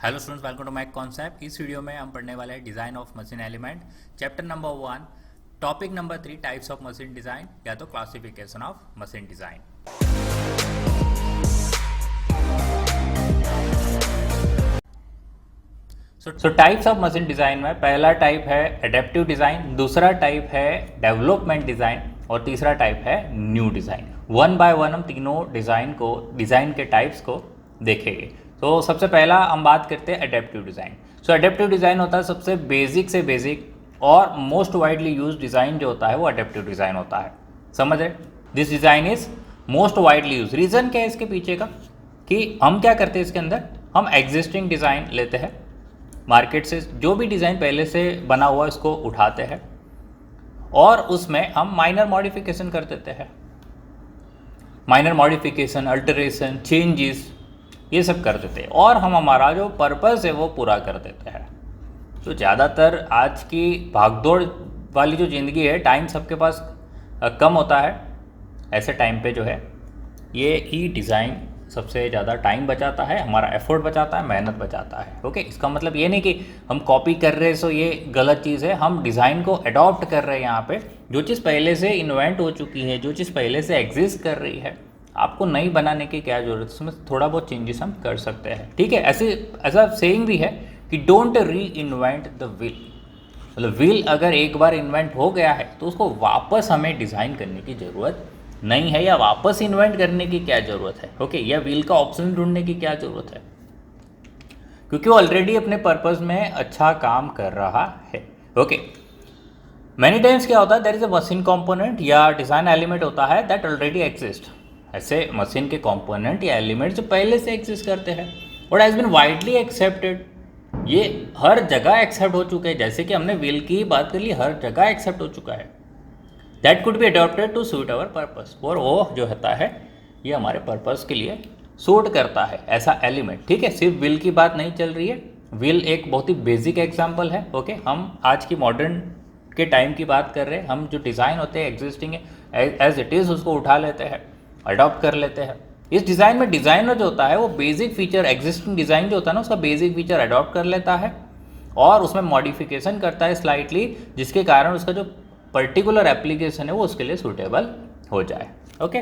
Hello students, welcome to my concept. इस video में हम पढ़ने वाले हैं design of machine element, chapter number 1, topic number 3, types of machine design या तो classification of machine design. So types of machine design में पहला टाइप है एडेप्टिव डिज़ाइन, दूसरा टाइप है डेवलपमेंट डिज़ाइन और तीसरा टाइप है new design. One by one हम तीनों डिज़ाइन के टाइप्स को देखेंगे। तो सबसे पहला हम बात करते हैं एडेप्टिव डिज़ाइन। सो एडेप्टिव डिज़ाइन होता है सबसे बेसिक से बेसिक और मोस्ट वाइडली यूज डिज़ाइन जो होता है वो एडेप्टिव डिज़ाइन होता है। समझ रहे? This design is most widely use. Reason क्या है इसके पीछे का कि हम क्या करते हैं इसके अंदर, हम एग्जिस्टिंग डिज़ाइन लेते हैं मार्केट से, जो भी डिज़ाइन पहले से बना हुआ है उसको उठाते हैं और उसमें हम माइनर मॉडिफिकेशन कर देते हैं। माइनर मॉडिफिकेशन, अल्टरेशन, चेंजेस ये सब कर देते हैं और हम हमारा जो पर्पस है वो पूरा कर देते हैं। तो ज़्यादातर आज की भागदौड़ वाली जो ज़िंदगी है, टाइम सबके पास कम होता है। ऐसे टाइम पे जो है ये ही डिज़ाइन सबसे ज़्यादा टाइम बचाता है, हमारा एफर्ट बचाता है, मेहनत बचाता है। ओके, इसका मतलब ये नहीं कि हम कॉपी कर रहे हैं सो ये गलत चीज़ है। हम डिज़ाइन को अडॉप्ट कर रहे हैं। यहाँ पे जो चीज़ पहले से इन्वेंट हो चुकी है, जो चीज़ पहले से एग्जिस्ट कर रही है, आपको नई बनाने की क्या ज़रूरत है, उसमें थोड़ा बहुत चेंजेस हम कर सकते हैं। ठीक है, ऐसा सेइंग भी है कि डोंट री इन्वेंट द व्हील। मतलब व्हील अगर एक बार इन्वेंट हो गया है तो उसको वापस हमें डिज़ाइन करने की ज़रूरत नहीं है, या वापस इन्वेंट करने की क्या ज़रूरत है। ओके, या व्हील का ऑप्शन ढूंढने की क्या ज़रूरत है, क्योंकि वो ऑलरेडी अपने पर्पस में अच्छा काम कर रहा है। ओके, मैनी टाइम्स क्या होता है, there is a machine component या डिज़ाइन एलिमेंट होता है दैट ऑलरेडी एग्जिस्ट। ऐसे मशीन के कंपोनेंट या एलिमेंट जो पहले से एग्जिस्ट करते हैं और हैज़ बिन वाइडली एक्सेप्टेड, ये हर जगह एक्सेप्ट हो चुके हैं। जैसे कि हमने व्हील की बात कर ली, हर जगह एक्सेप्ट हो चुका है। That could be adopted to suit our purpose, और वो जो होता है ये हमारे पर्पस के लिए सूट करता है ऐसा एलिमेंट। ठीक है, सिर्फ व्हील की बात नहीं चल रही है। व्हील एक बहुत ही बेसिक एग्जाम्पल है। ओके, हम आज की मॉडर्न के टाइम की बात कर रहे हैं। हम जो डिज़ाइन होते हैं एग्जिस्टिंग है एज इट इज़ उसको उठा लेते हैं, अडॉप्ट कर लेते हैं। इस डिज़ाइन में डिज़ाइनर जो होता है वो बेसिक फीचर, एग्जिस्टिंग डिज़ाइन जो होता है ना उसका बेसिक फीचर अडॉप्ट कर लेता है और उसमें मॉडिफिकेशन करता है स्लाइटली, जिसके कारण उसका जो पर्टिकुलर एप्लीकेशन है वो उसके लिए सूटेबल हो जाए। ओके,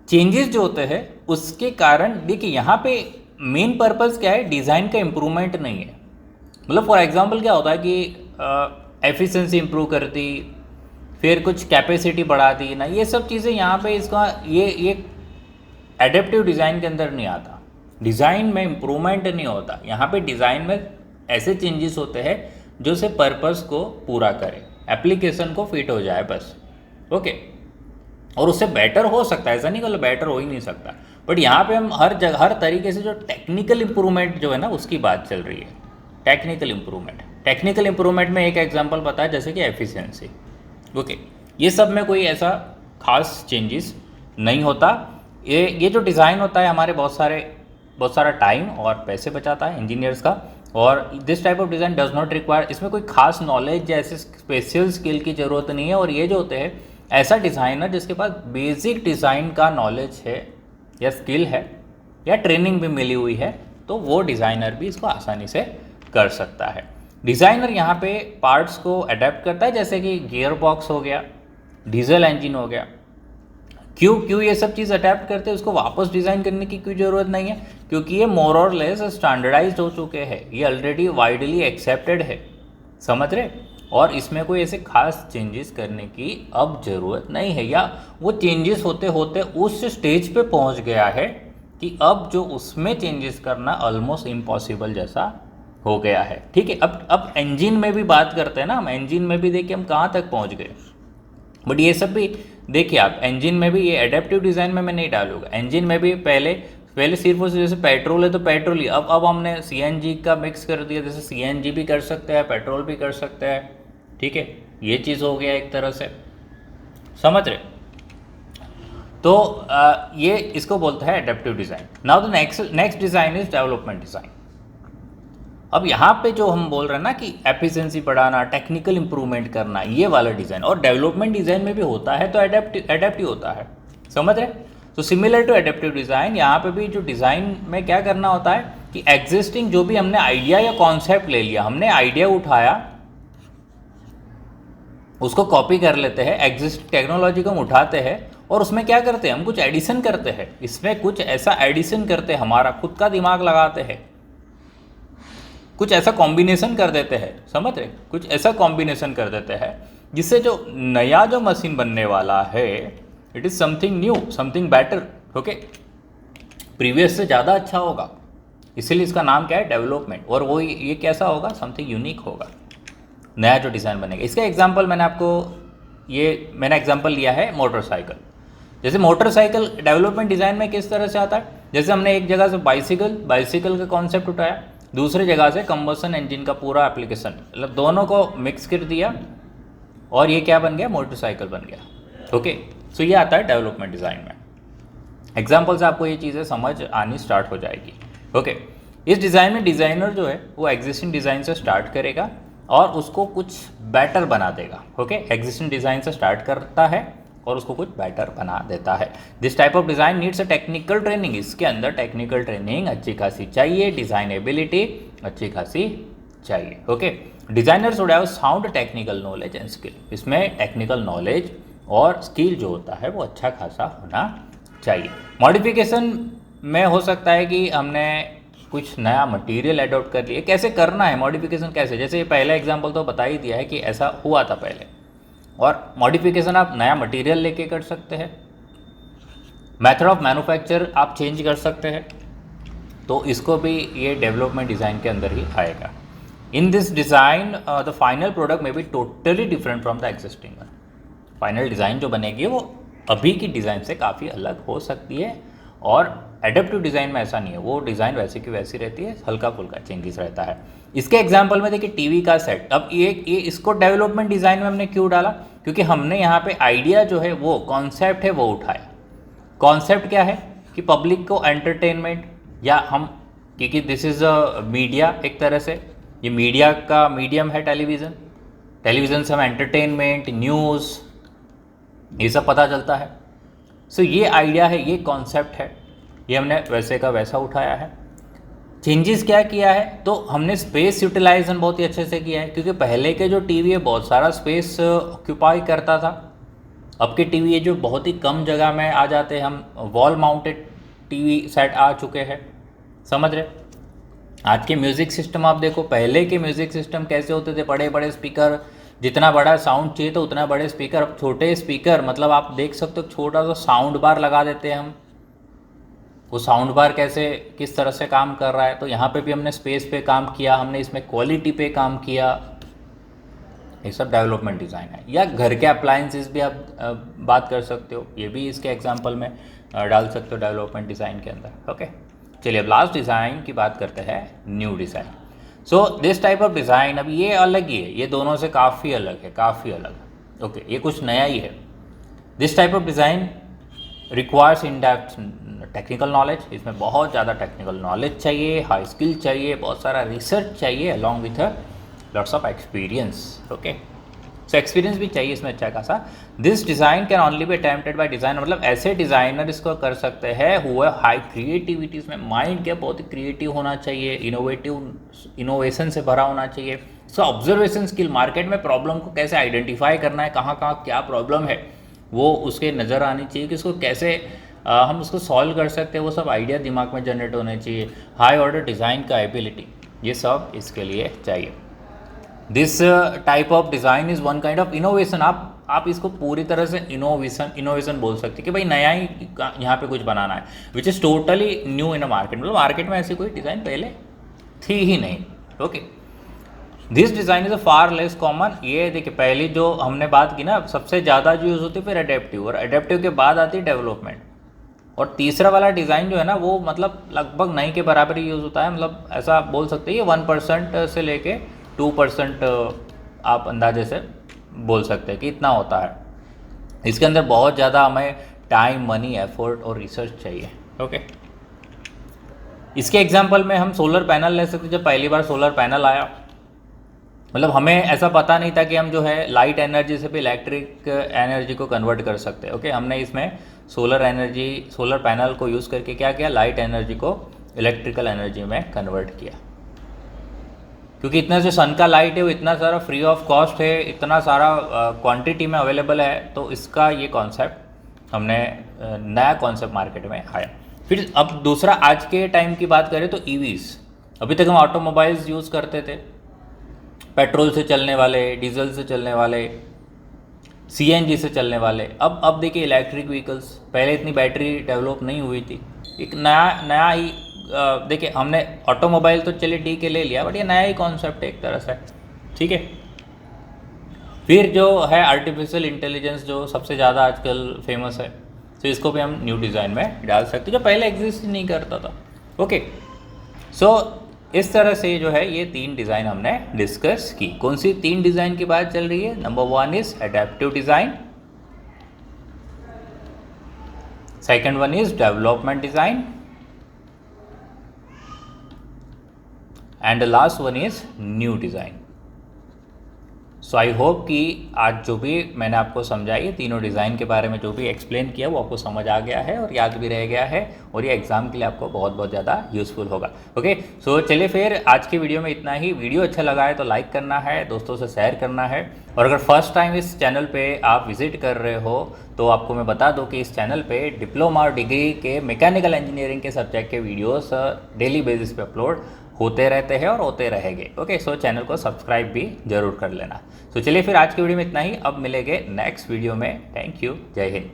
चेंजेस जो होते हैं उसके कारण देखिए यहाँ पे मेन पर्पस क्या है, डिज़ाइन का इम्प्रूवमेंट नहीं है। मतलब फॉर एग्जांपल क्या होता है कि एफिशिएंसी इम्प्रूव करती, फिर कुछ कैपेसिटी बढ़ाती ना, ये सब चीज़ें यहाँ पे इसका ये एडेप्टिव डिज़ाइन के अंदर नहीं आता। डिज़ाइन में इम्प्रूवमेंट नहीं होता। यहाँ पे डिज़ाइन में ऐसे चेंजेस होते हैं जो से पर्पस को पूरा करे, एप्लीकेशन को फिट हो जाए बस। ओके, और उससे बेटर हो सकता है, ऐसा नहीं कि बेटर हो ही नहीं सकता, बट यहाँ पे हम हर तरीके से जो टेक्निकल इम्प्रूवमेंट जो है ना उसकी बात चल रही है। टेक्निकल इम्प्रूवमेंट में एक एग्जांपल पता है, जैसे कि एफिशिएंसी। ओके, ये सब में कोई ऐसा खास चेंजेस नहीं होता। ये जो डिज़ाइन होता है हमारे बहुत सारा टाइम और पैसे बचाता है इंजीनियर्स का। और this type of design does not require, इसमें कोई खास नॉलेज या ऐसे स्पेशल स्किल की ज़रूरत नहीं है। और ये जो होते हैं ऐसा डिज़ाइनर जिसके पास बेसिक डिज़ाइन का नॉलेज है या स्किल है या ट्रेनिंग भी मिली हुई है, तो वो डिज़ाइनर भी इसको आसानी से कर सकता है। डिज़ाइनर यहाँ पे पार्ट्स को अडेप्ट करता है, जैसे कि गियर बॉक्स हो गया, डीजल इंजन हो गया। क्यों ये सब चीज़ अडेप्ट करते हैं, उसको वापस डिज़ाइन करने की कोई ज़रूरत नहीं है, क्योंकि ये मोर और लेस स्टैंडर्डाइज्ड हो चुके हैं, ये ऑलरेडी वाइडली एक्सेप्टेड है। समझ रहे? और इसमें कोई ऐसे खास चेंजेस करने की अब ज़रूरत नहीं है, या वो चेंजेस होते होते उस स्टेज पे पहुंच गया है कि अब जो उसमें चेंजेस करना ऑलमोस्ट इम्पॉसिबल जैसा हो गया है। ठीक है, अब इंजन में भी बात करते हैं ना, हम इंजन में भी देखिए हम कहाँ तक पहुँच गए। बट ये सब भी देखिए आप, इंजन में भी ये एडेप्टिव डिज़ाइन में मैं नहीं डालूंगा। इंजन में भी पहले सिर्फ उस जैसे पेट्रोल है तो पेट्रोल ही, अब हमने सीएनजी का मिक्स कर दिया, जैसे सीएनजी भी कर सकते हैं, पेट्रोल भी कर सकते हैं। ठीक है, ये चीज़ हो गया एक तरह से। समझ रहे? तो ये इसको बोलता है adaptive design. Now the next design is development design. अब यहाँ पे जो हम बोल रहे हैं ना कि एफिशिएंसी बढ़ाना, टेक्निकल इंप्रूवमेंट करना, ये वाला डिज़ाइन और डेवलपमेंट डिज़ाइन में भी होता है, तो एडेप्टिव होता है। समझ रहे? तो सिमिलर टू एडेप्टिव डिज़ाइन, यहाँ पे भी जो डिज़ाइन में क्या करना होता है, कि एग्जिस्टिंग जो भी हमने आइडिया या कॉन्सेप्ट ले लिया, हमने आइडिया उठाया, उसको कॉपी कर लेते हैं, एग्जिस्ट टेक्नोलॉजी को हम उठाते हैं और उसमें क्या करते हैं, हम कुछ एडिशन करते हैं, इसमें कुछ ऐसा एडिशन करते हैं, हमारा खुद का दिमाग लगाते हैं, कुछ ऐसा कॉम्बिनेशन कर देते हैं, समझ रहे, कुछ ऐसा कॉम्बिनेशन कर देते हैं जिससे जो नया जो मशीन बनने वाला है it is something new, something better, okay, previous से ज़्यादा अच्छा होगा, इसीलिए इसका नाम क्या है, डेवलपमेंट। और वो ये कैसा होगा, समथिंग यूनिक होगा, नया जो डिज़ाइन बनेगा। इसका एग्जांपल मैंने एग्जांपल लिया है मोटरसाइकिल। जैसे मोटरसाइकिल डेवलपमेंट डिज़ाइन में किस तरह से आता है, जैसे हमने एक जगह से बाइसिकल का कॉन्सेप्ट उठाया, दूसरी जगह से कंबसन इंजन का पूरा एप्लीकेशन, मतलब दोनों को मिक्स कर दिया और ये क्या बन गया, मोटरसाइकिल बन गया। ओके, सो ये आता है डेवलपमेंट डिज़ाइन में। एग्जाम्पल से आपको ये चीज़ें समझ आनी स्टार्ट हो जाएगी। ओके, इस डिज़ाइन में डिज़ाइनर जो है वो एग्जिस्टिंग डिज़ाइन से स्टार्ट करेगा और उसको कुछ बेटर बना देगा। ओके, एग्जिस्टिंग डिज़ाइन से स्टार्ट करता है और उसको कुछ बेटर बना देता है। This type of design needs a technical training, इसके अंदर टेक्निकल ट्रेनिंग अच्छी खासी चाहिए, डिज़ाइन एबिलिटी अच्छी खासी चाहिए। Okay, designer should have sound technical knowledge and skill, इसमें टेक्निकल नॉलेज और स्किल जो होता है वो अच्छा खासा होना चाहिए। मॉडिफिकेशन में हो सकता है कि हमने कुछ नया मटेरियल एडॉप्ट कर लिया, कैसे करना है मॉडिफिकेशन, कैसे, जैसे ये पहला एग्जांपल तो बता ही दिया है कि ऐसा हुआ था पहले, और मॉडिफिकेशन आप नया मटेरियल लेके कर सकते हैं, मेथड ऑफ मैन्युफैक्चर आप चेंज कर सकते हैं, तो इसको भी ये डेवलपमेंट डिज़ाइन के अंदर ही आएगा। In this design the final product में be totally different from the existing one, final design जो बनेगी वो अभी की डिज़ाइन से काफ़ी अलग हो सकती है, और एडेप्टिव डिज़ाइन में ऐसा नहीं है, वो डिज़ाइन वैसी की वैसी रहती है, हल्का फुल्का चेंजेस रहता है। इसके एग्जांपल में देखिए टीवी का सेट, अब ये इसको डेवलपमेंट डिज़ाइन में हमने क्यों डाला, क्योंकि हमने यहाँ पे आइडिया जो है वो कॉन्सेप्ट है वो उठाया। कॉन्सेप्ट क्या है कि पब्लिक को एंटरटेनमेंट, या हम, क्योंकि दिस इज़ अ मीडिया, एक तरह से ये मीडिया का मीडियम है टेलीविज़न से हम एंटरटेनमेंट, न्यूज़, ये सब पता चलता है। सो ये आइडिया है, ये कॉन्सेप्ट है, ये हमने वैसे का वैसा उठाया है। चेंजेस क्या किया है, तो हमने स्पेस यूटिलाइजेशन बहुत ही अच्छे से किया है, क्योंकि पहले के जो टीवी है बहुत सारा स्पेस ऑक्यूपाई करता था, अब के टीवी है जो बहुत ही कम जगह में आ जाते हैं, हम वॉल माउंटेड टीवी सेट आ चुके हैं, समझ रहे। आज के म्यूज़िक सिस्टम आप देखो, पहले के म्यूज़िक सिस्टम कैसे होते थे, बड़े बड़े स्पीकर, जितना बड़ा साउंड चाहिए तो उतना बड़े स्पीकर, अब छोटे स्पीकर, मतलब आप देख सकते हो छोटा सा साउंड बार लगा देते हैं हम, वो साउंड बार कैसे किस तरह से काम कर रहा है। तो यहाँ पे भी हमने स्पेस पे काम किया, हमने इसमें क्वालिटी पे काम किया, ये सब डेवलपमेंट डिज़ाइन है। या घर के अप्लायंसेस भी आप बात कर सकते हो, ये भी इसके एग्जांपल में डाल सकते हो डेवलपमेंट डिज़ाइन के अंदर। ओके, चलिए अब लास्ट डिज़ाइन की बात करते हैं, new design. So this type of design, अब ये अलग ही है, ये दोनों से काफ़ी अलग है, काफ़ी अलग। ओके, ये कुछ नया ही है। This type of design requires in depth technical knowledge, इसमें बहुत ज़्यादा टेक्निकल नॉलेज चाहिए, हाई स्किल चाहिए, बहुत सारा रिसर्च चाहिए, along with lots of experience. Okay, so experience भी चाहिए इसमें अच्छा खासा। This design can only be attempted by designer, मतलब ऐसे डिज़ाइनर इसको कर सकते हैं हुए हाई क्रिएटिविटी, इसमें माइंड क्या बहुत ही क्रिएटिव होना चाहिए, इनोवेशन से भरा होना चाहिए। सो ऑब्जर्वेशन स्किल, मार्केट में प्रॉब्लम को कैसे आइडेंटिफाई करना है, कहाँ कहाँ क्या प्रॉब्लम है वो उसके नज़र आनी चाहिए, कि उसको कैसे हम उसको सॉल्व कर सकते हैं, वो सब आइडिया दिमाग में जनरेट होने चाहिए। हाई ऑर्डर डिज़ाइन का एबिलिटी, ये सब इसके लिए चाहिए। This type of design is one kind of innovation, आप इसको पूरी तरह से इनोवेशन बोल सकते हैं कि भाई नया ही यहाँ पे कुछ बनाना है, which is totally new in a market, मतलब मार्केट में ऐसी कोई डिज़ाइन पहले थी ही नहीं। Okay, this design is a far less common. ये देखिए पहली जो हमने बात की ना, सबसे ज़्यादा जो यूज़ होती है, फिर अडेप्टिव, और अडेप्टिव के बाद आती है डेवलपमेंट, और तीसरा वाला डिज़ाइन जो है ना वो मतलब लगभग नहीं के बराबर ही यूज़ होता है, मतलब ऐसा बोल सकते हैं 1% से लेके 2% आप अंदाजे से बोल सकते हैं कि इतना होता है। इसके अंदर बहुत ज़्यादा हमें टाइम, मनी, एफर्ट और रिसर्च चाहिए। ओके, इसके एग्जांपल में हम सोलर पैनल ले सकते हैं। जब पहली बार सोलर पैनल आया, मतलब हमें ऐसा पता नहीं था कि हम जो है लाइट एनर्जी से भी इलेक्ट्रिक एनर्जी को कन्वर्ट कर सकते हैं। ओके, हमने इसमें सोलर पैनल को यूज़ करके क्या किया, लाइट एनर्जी को इलेक्ट्रिकल एनर्जी में कन्वर्ट किया, क्योंकि इतना जो सन का लाइट है वो इतना सारा फ्री ऑफ कॉस्ट है, इतना सारा क्वांटिटी में अवेलेबल है, तो इसका ये कॉन्सेप्ट हमने नया कॉन्सेप्ट मार्केट में आया। फिर अब दूसरा आज के टाइम की बात करें तो ईवीज़। अभी तक हम ऑटोमोबाइल्स यूज़ करते थे, पेट्रोल से चलने वाले, डीजल से चलने वाले, सीएनजी से चलने वाले। अब देखिए इलेक्ट्रिक व्हीकल्स, पहले इतनी बैटरी डेवलप नहीं हुई थी, एक नया ही देखिए हमने ऑटोमोबाइल तो चलिए ठीक है ले लिया, बट ये नया ही कॉन्सेप्ट है एक तरह से, ठीक है। फिर जो है आर्टिफिशियल इंटेलिजेंस जो सबसे ज़्यादा आजकल फेमस है, तो इसको भी हम न्यू डिज़ाइन में डाल सकते हैं, जो पहले एग्जिस्ट नहीं करता था। ओके, सो इस तरह से जो है ये 3 डिज़ाइन हमने डिस्कस की। कौन सी 3 डिज़ाइन की बात चल रही है? Number 1 is adaptive design, second one is development design, and the last one is new design. So I hope कि आज जो भी मैंने आपको समझाई, तीनों डिज़ाइन के बारे में जो भी एक्सप्लेन किया वो आपको समझ आ गया है और याद भी रह गया है, और ये एग्ज़ाम के लिए आपको बहुत बहुत ज़्यादा यूज़फुल होगा। ओके, सो चलिए फिर आज की वीडियो में इतना ही। वीडियो अच्छा लगा है तो लाइक करना है, दोस्तों से शेयर करना है, और अगर फर्स्ट टाइम इस चैनल पर आप विजिट कर रहे हो तो आपको मैं बता दूं कि इस चैनल पे डिप्लोमा और डिग्री के मैकेनिकल इंजीनियरिंग के सब्जेक्ट के वीडियोस डेली बेसिस पे अपलोड होते रहते हैं और होते रहेंगे। ओके, सो चैनल को सब्सक्राइब भी जरूर कर लेना। तो चलिए फिर आज की वीडियो में इतना ही, अब मिलेंगे नेक्स्ट वीडियो में। थैंक यू, जय हिंद।